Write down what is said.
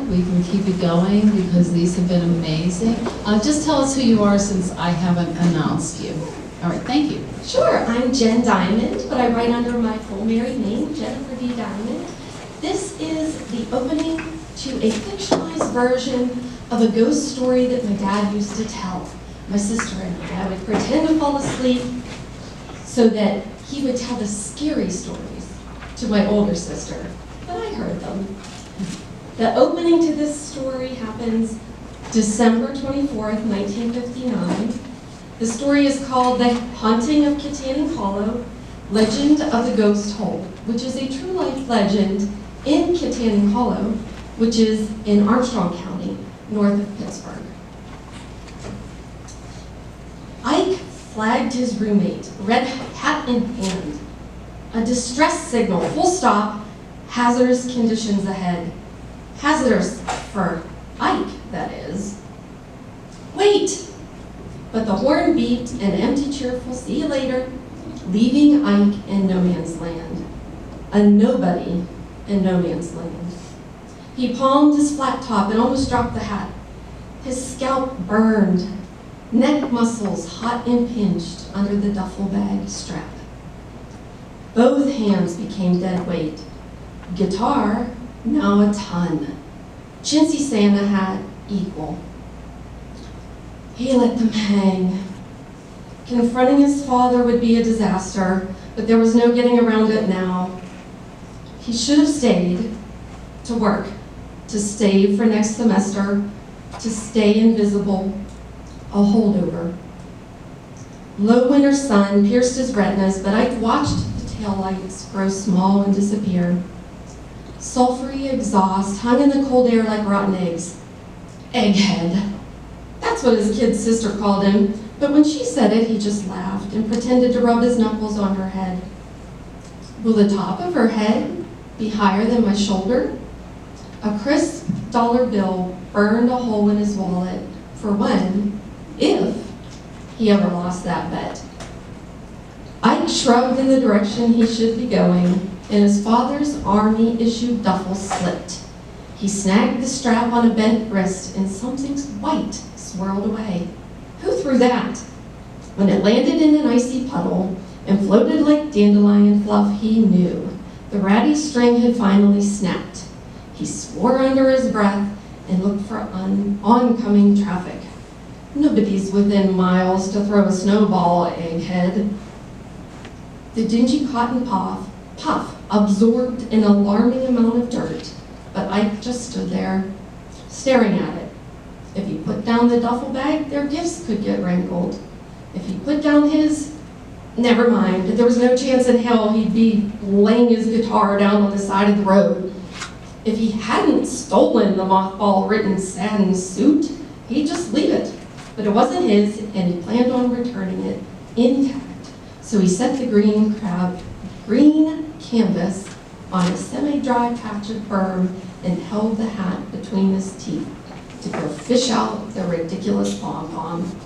we can keep it going because these have been amazing. Just tell us who you are since I haven't announced you. All right, thank you. Sure, I'm Jen Diamond, but I write under my full married name, Jennifer D. Diamond. This is the opening to a fictionalized version of a ghost story that my dad used to tell. My sister and I would pretend to fall asleep so that he would tell the scary stories to my older sister, but I heard them. The opening to this story happens December 24th, 1959. The story is called The Haunting of Kitanning Hollow, Legend of the Ghost Hole, which is a true life legend in Kittanning Hollow, which is in Armstrong County, north of Pittsburgh. Ike flagged his roommate, red hat in hand. A distress signal, full stop, hazardous conditions ahead. Hazardous for Ike, that is. Wait! But the horn beeped an empty, cheerful see you later, leaving Ike in no man's land. A nobody in no man's land. He palmed his flat top and almost dropped the hat. His scalp burned, neck muscles hot and pinched under the duffel bag strap. Both hands became dead weight. Guitar, now a ton. Chintzy Santa hat, equal. He let them hang. Confronting his father would be a disaster, but there was no getting around it now. He should have stayed to work, to stay for next semester, to stay invisible, a holdover. Low winter sun pierced his retinas, but I watched the taillights grow small and disappear. Sulfury exhaust hung in the cold air like rotten eggs. Egghead. That's what his kid sister called him, but when she said it, he just laughed and pretended to rub his knuckles on her head. Will the top of her head be higher than my shoulder? A crisp dollar bill burned a hole in his wallet for when, if, he ever lost that bet. Ike shrugged in the direction he should be going, and his father's army-issued duffel slipped. He snagged the strap on a bent wrist, and something white swirled away. Who threw that? When it landed in an icy puddle and floated like dandelion fluff, he knew. The ratty string had finally snapped. He swore under his breath and looked for oncoming traffic. Nobody's within miles to throw a snowball, egghead. The dingy cotton puff absorbed an alarming amount of dirt, but Ike just stood there, staring at it. If he put down the duffel bag, their gifts could get wrinkled. If he put down his, never mind, there was no chance in hell he'd be laying his guitar down on the side of the road. If he hadn't stolen the mothball-written satin suit, he'd just leave it. But it wasn't his, and he planned on returning it intact. So he set the green canvas on a semi-dry patch of berm and held the hat between his teeth to go fish out the ridiculous pom-pom.